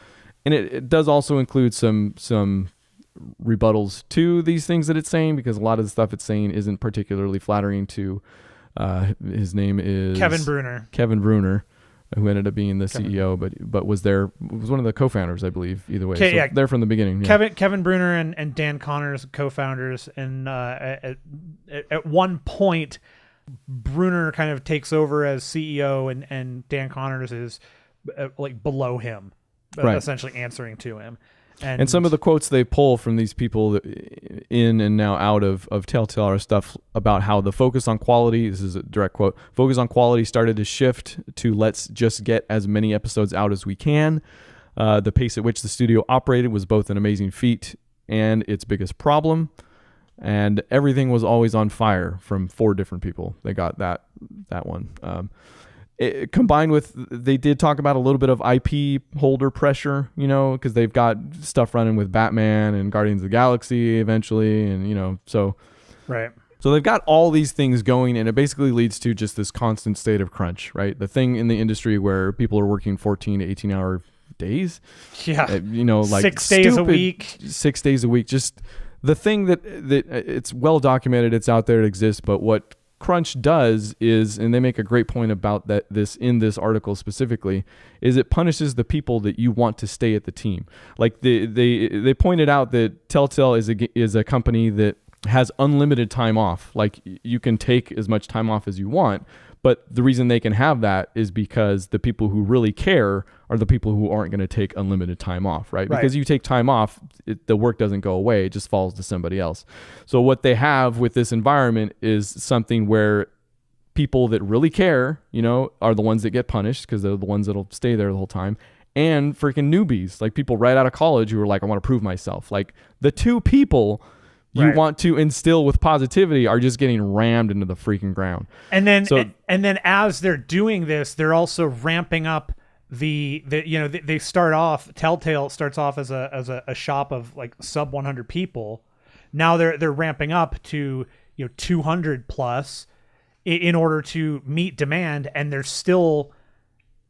And it does also include some rebuttals to these things that it's saying, because a lot of the stuff it's saying isn't particularly flattering to his name is Kevin Bruner, who ended up being the CEO, but was one of the co-founders, I believe, either way. So they're from the beginning. Yeah. Kevin Bruner and Dan Connors, co-founders, and at one point, Bruner kind of takes over as CEO, and Dan Connors is like below him, essentially answering to him. And some of the quotes they pull from these people in and now out of Telltale are stuff about how the focus on quality, this is a direct quote, focus on quality started to shift to let's just get as many episodes out as we can. The pace at which the studio operated was both an amazing feat and its biggest problem. And everything was always on fire from 4 different people. They got that one. Combined with, they did talk about a little bit of IP holder pressure, because they've got stuff running with Batman and Guardians of the Galaxy eventually, and so right. So they've got all these things going, and it basically leads to just this constant state of crunch, right? The thing in the industry where people are working 14 to 18-hour days, like 6 days a week, 6 days a week. Just the thing that it's well documented, it's out there, it exists, but what crunch does is, and they make a great point about that this in this article specifically, is it punishes the people that you want to stay at the team. Like they pointed out that Telltale is a company that has unlimited time off. Like you can take as much time off as you want, but the reason they can have that is because the people who really care are the people who aren't going to take unlimited time off, right? Because you take time off, the work doesn't go away. It just falls to somebody else. So what they have with this environment is something where people that really care, are the ones that get punished because they're the ones that'll stay there the whole time. And freaking newbies, like people right out of college who are like, I want to prove myself. Like the two people you want to instill with positivity are just getting rammed into the freaking ground. And then as they're doing this, they're also ramping up they start off, Telltale starts off as a shop of like sub 100 people. Now they're ramping up to 200 plus in order to meet demand, and they're still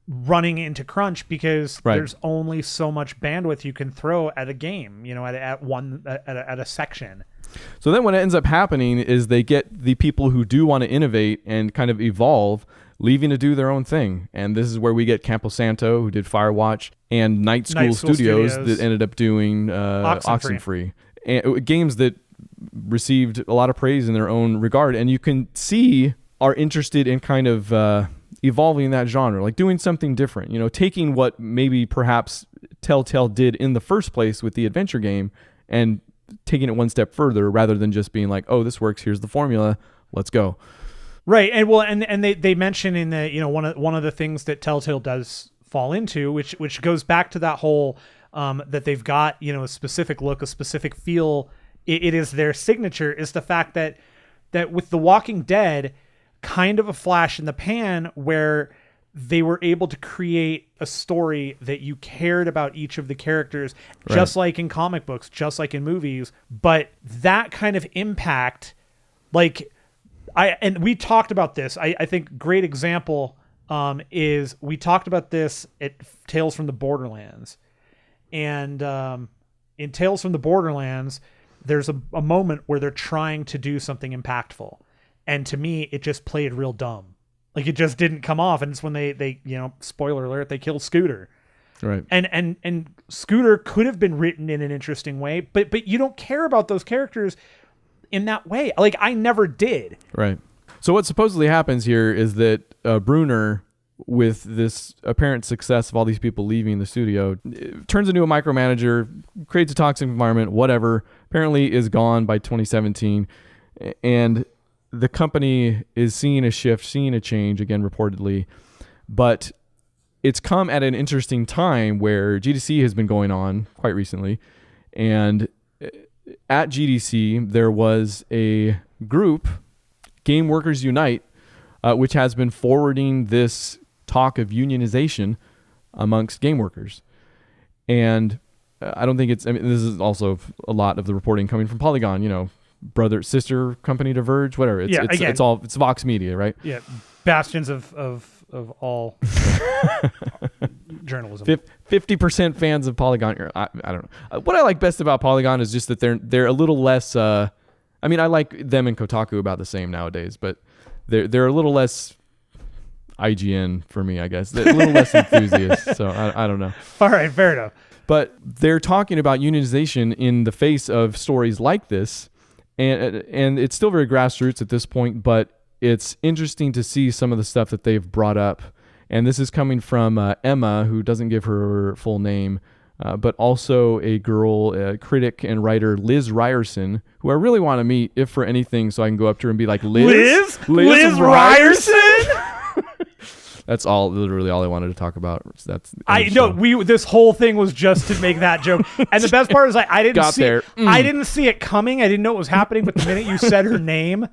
running into crunch because there's only so much bandwidth you can throw at a game, at a section. So then what ends up happening is they get the people who do want to innovate and kind of evolve leaving to do their own thing. And this is where we get Campo Santo, who did Firewatch, and Night School Studios that ended up doing Oxenfree. And games that received a lot of praise in their own regard. And you can see are interested in kind of evolving that genre, like doing something different, taking what maybe perhaps Telltale did in the first place with the adventure game and taking it one step further rather than just being like, oh, this works, here's the formula, let's go. Right. And they mention in the, one of the things that Telltale does fall into, which goes back to that whole that they've got, a specific look, a specific feel. It is their signature, is the fact that with The Walking Dead, kind of a flash in the pan where they were able to create a story that you cared about each of the characters, just like in comic books, just like in movies. But that kind of impact, and we talked about this. I think great example is we talked about this at Tales from the Borderlands. And in Tales from the Borderlands, there's a moment where they're trying to do something impactful. And to me, it just played real dumb. Like it just didn't come off. And it's when they spoiler alert, they kill Scooter. Right. And Scooter could have been written in an interesting way, but you don't care about those characters in that way. Like I never did. Right. So what supposedly happens here is that Brunner, with this apparent success of all these people leaving the studio, turns into a micromanager, creates a toxic environment, whatever, apparently is gone by 2017. And the company is seeing a shift, seeing a change, again, reportedly. But it's come at an interesting time where GDC has been going on quite recently. And at GDC, there was a group, Game Workers Unite, which has been forwarding this talk of unionization amongst game workers. And I don't think this is also a lot of the reporting coming from Polygon, brother, sister company to Verge, whatever. It's Vox Media, right? Yeah. Bastions of all journalism. 50% fans of Polygon. I don't know. What I like best about Polygon is just that they're a little less, I like them and Kotaku about the same nowadays, but they're a little less IGN for me, I guess. They're a little less enthusiast. So I don't know. All right. Fair enough. But they're talking about unionization in the face of stories like this. And it's still very grassroots at this point, but it's interesting to see some of the stuff that they've brought up. And this is coming from Emma, who doesn't give her full name, but also a girl, critic and writer, Liz Ryerson, who I really want to meet, if for anything, so I can go up to her and be like, Liz Ryerson? That's literally all I wanted to talk about. This whole thing was just to make that joke. And the best part is I didn't see it coming. I didn't know it was happening, but the minute you said her name,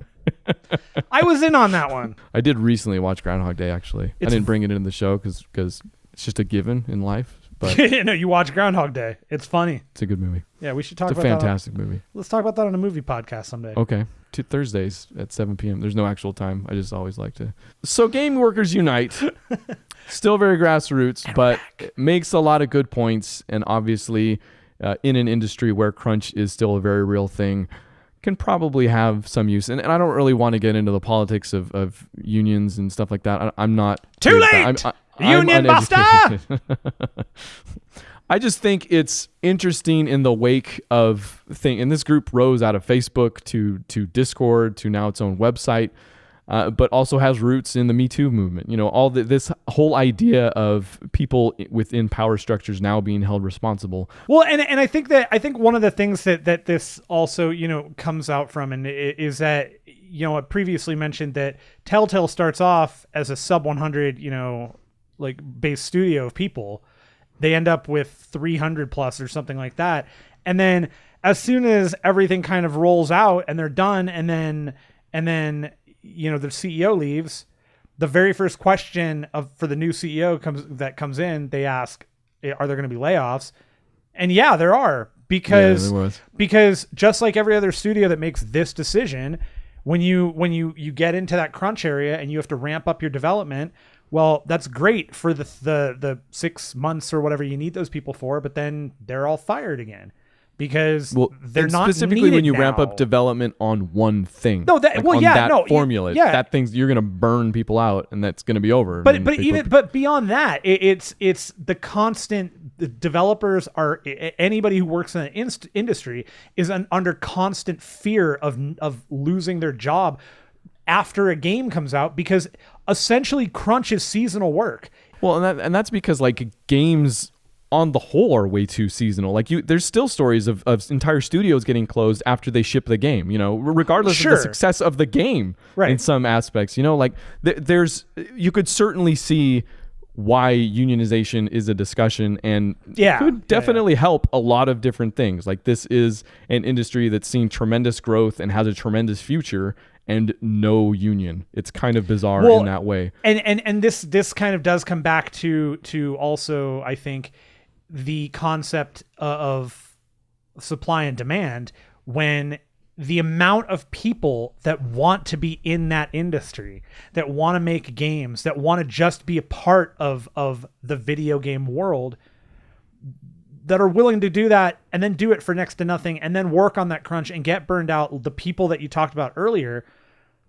I was in on that one. I did recently watch Groundhog Day, actually. I didn't bring it in the show because it's just a given in life. But no, you watch Groundhog Day. It's funny. It's a good movie. Yeah, we should talk about that. It's a fantastic movie. Let's talk about that on a movie podcast someday. Okay. Thursdays at 7 p.m. There's no actual time. I just always like to. So Game Workers Unite, still very grassroots, but makes a lot of good points. And obviously in an industry where crunch is still a very real thing, can probably have some use. And I don't really want to get into the politics of unions and stuff like that. I'm not too late. Union buster. I just think it's interesting in the wake of thing. And this group rose out of Facebook to Discord to now its own website, but also has roots in the Me Too movement. This whole idea of people within power structures now being held responsible. Well, and I think one of the things that this also comes out from and is that I previously mentioned that Telltale starts off as a sub 100 base studio of people. They end up with 300 plus or something like that. And then as soon as everything kind of rolls out and they're done, and then the CEO leaves, the very first question for the new CEO comes in, they ask, are there going to be layoffs? And yeah, there are, because just like every other studio that makes this decision, when you get into that crunch area and you have to ramp up your development, well, that's great for the 6 months or whatever you need those people for, but then they're all fired again because they're not specifically when you now. ramp up development on one thing. No, formula. Yeah. That thing's you're gonna burn people out, and that's gonna be over. But beyond that, it's the constant. The developers are anybody who works in the industry is under constant fear of losing their job after a game comes out, because essentially crunch is seasonal work. Well, and that's because games on the whole are way too seasonal. There's still stories of entire studios getting closed after they ship the game, regardless of the success of the game. Right. In some aspects, there's you could certainly see why unionization is a discussion and could definitely help a lot of different things. This is an industry that's seen tremendous growth and has a tremendous future, and no union. It's kind of bizarre in that way. And this kind of does come back to also, I think, the concept of supply and demand, when the amount of people that want to be in that industry, that want to make games, that want to just be a part of the video game world, that are willing to do that and then do it for next to nothing and then work on that crunch and get burned out, the people that you talked about earlier,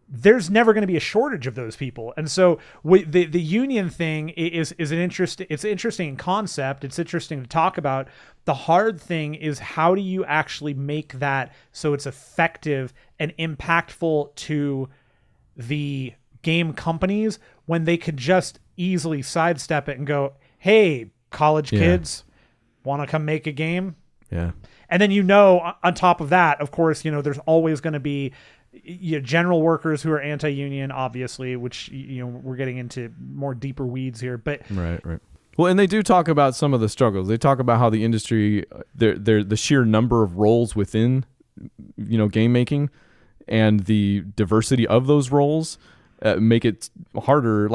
there's never going to be a shortage of those people. And so the union thing is an interesting concept. It's interesting to talk about. The hard thing is, how do you actually make that so it's effective and impactful to the game companies when they could just easily sidestep it and go, hey, college kids, want to come make a game? Yeah. And then, on top of that, of course, there's always going to be general workers who are anti-union, obviously, which we're getting into more deeper weeds here, but right. Well, and they do talk about some of the struggles. They talk about how the industry, the sheer number of roles within game making and the diversity of those roles make it harder.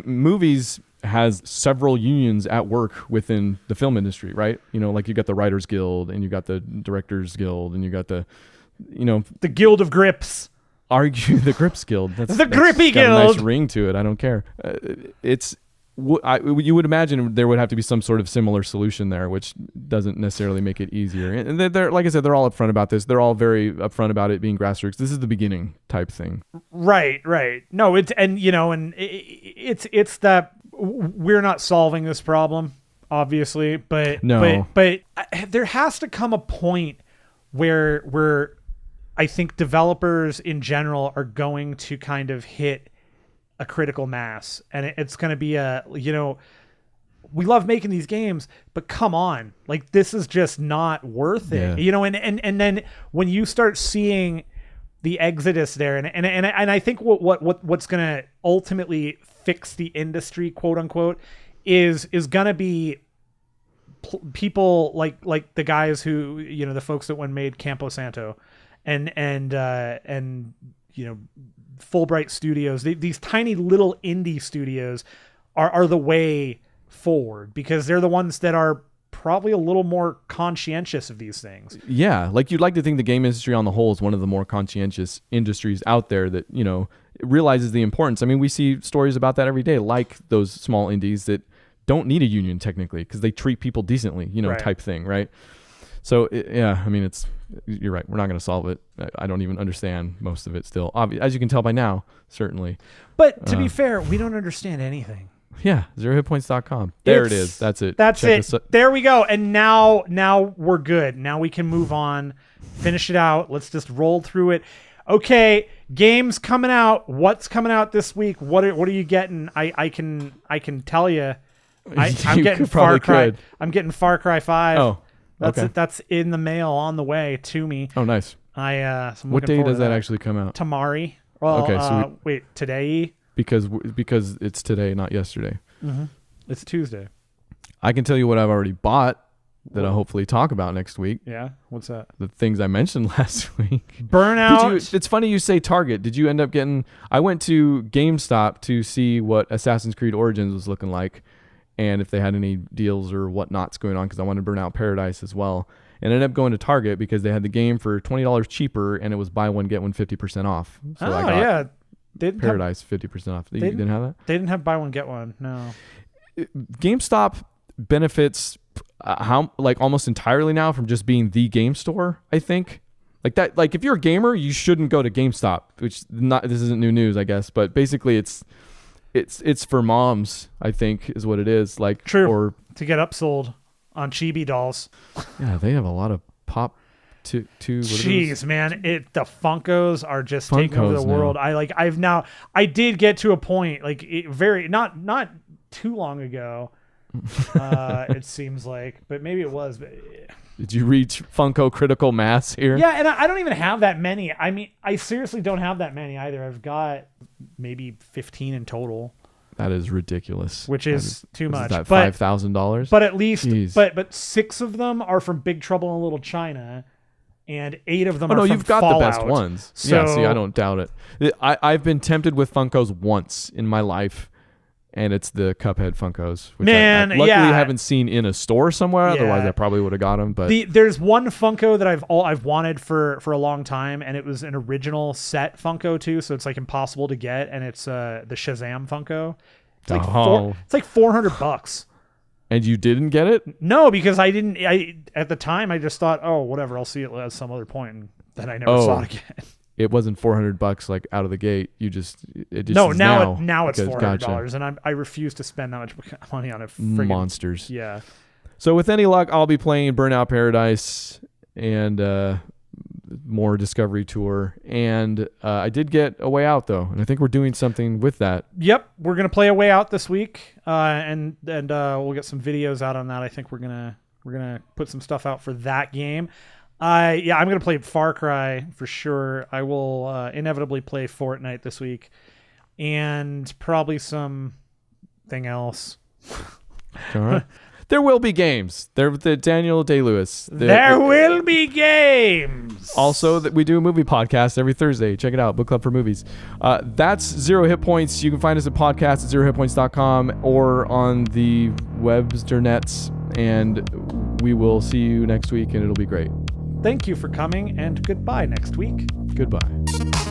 Movies has several unions at work within the film industry, right? You got the Writers Guild, and you got the Directors Guild, and you got the Guild of Grips. Argue the Grips Guild. That's Grippy got Guild. A nice ring to it. I don't care. You would imagine there would have to be some sort of similar solution there, which doesn't necessarily make it easier. And they're like I said, they're all upfront about this. They're all very upfront about it being grassroots. This is the beginning type thing. Right. No, it's that we're not solving this problem, obviously, but there has to come a point where I think developers in general are going to kind of hit a critical mass, and it's going to be we love making these games, but come on, this is just not worth it. And then when you start seeing the exodus there, and I think what's going to ultimately fix the industry, quote unquote, is going to be people like the guys who, the folks that made Campo Santo and Fulbright Studios, these tiny little indie studios are the way forward, because they're the ones that are probably a little more conscientious of these things. Yeah, you'd like to think the game industry on the whole is one of the more conscientious industries out there that, realizes the importance. I mean, we see stories about that every day, like those small indies that don't need a union technically because they treat people decently, right. Type thing, right? So, it's you're right. We're not going to solve it. I don't even understand most of it still. As you can tell by now, certainly. But to be fair, we don't understand anything. Yeah, 0HITPOINTS.com. There it is. That's it. That's Check it. There we go. And now we're good. Now we can move on, finish it out. Let's just roll through it. Okay, games coming out. What's coming out this week? What are you getting? I can tell you. I'm getting Far Cry. I'm getting Far Cry 5. Oh, okay. That's in the mail on the way to me. Oh, nice. So what day does that actually come out? Tomorrow. Well, okay, so wait, today? Because it's today, not yesterday. Mm-hmm. It's Tuesday. I can tell you what I've already bought that I'll hopefully talk about next week. Yeah? What's that? The things I mentioned last week. Burnout. It's funny you say Target. Did you end up getting... I went to GameStop to see what Assassin's Creed Origins was looking like and if they had any deals or whatnots going on because I wanted Burnout Paradise as well. And I ended up going to Target because they had the game for $20 cheaper and it was buy one, get one 50% off. So I got Paradise 50% off. You didn't have that? They didn't have buy one, get one. No. GameStop benefits almost entirely now from just being the game store, I think. Like if you're a gamer, you shouldn't go to GameStop, this isn't new news, I guess, but basically it's for moms, I think is what it is. Like True. Or to get upsold on chibi dolls. Yeah, they have a lot of pop to Jeez, man, the Funkos are just taking over the world. Now. I did get to a point not too long ago. It seems like, but maybe it was. Did you reach Funko critical mass here? Yeah, and I don't even have that many. I mean, I seriously don't have that many either. I've got maybe 15 in total. That is ridiculous. Which is too much. Is that $5,000? But at least, but 6 of them are from Big Trouble in Little China, and 8 of them are from you've got Fallout. the best ones. So, yeah, see, I don't doubt it. I've been tempted with Funkos once in my life. And it's the Cuphead Funkos, which I luckily haven't seen in a store somewhere. Yeah. Otherwise, I probably would have got them. But there's one Funko that I've wanted for a long time, and it was an original set Funko too. So it's like impossible to get, and it's the Shazam Funko. It's like $400. And you didn't get it? No, because I didn't. At the time I just thought, oh, whatever, I'll see it at some other point, and then I never saw it again. It wasn't $400 like out of the gate. Now it's $400, and I refuse to spend that much money on a friggin' monsters. Yeah. So with any luck, I'll be playing Burnout Paradise and more Discovery Tour. And I did get A Way Out though, and I think we're doing something with that. Yep, we're gonna play A Way Out this week, and we'll get some videos out on that. I think we're gonna put some stuff out for that game. I'm going to play Far Cry for sure. I will inevitably play Fortnite this week and probably something else. All right. There will be games. The Daniel Day-Lewis. There will be games. Also, that we do a movie podcast every Thursday. Check it out. Book Club for Movies. That's 0 Hit Points. You can find us at podcast at 0hitpoints.com or on the websternets. And we will see you next week, and it'll be great. Thank you for coming, and goodbye next week. Goodbye.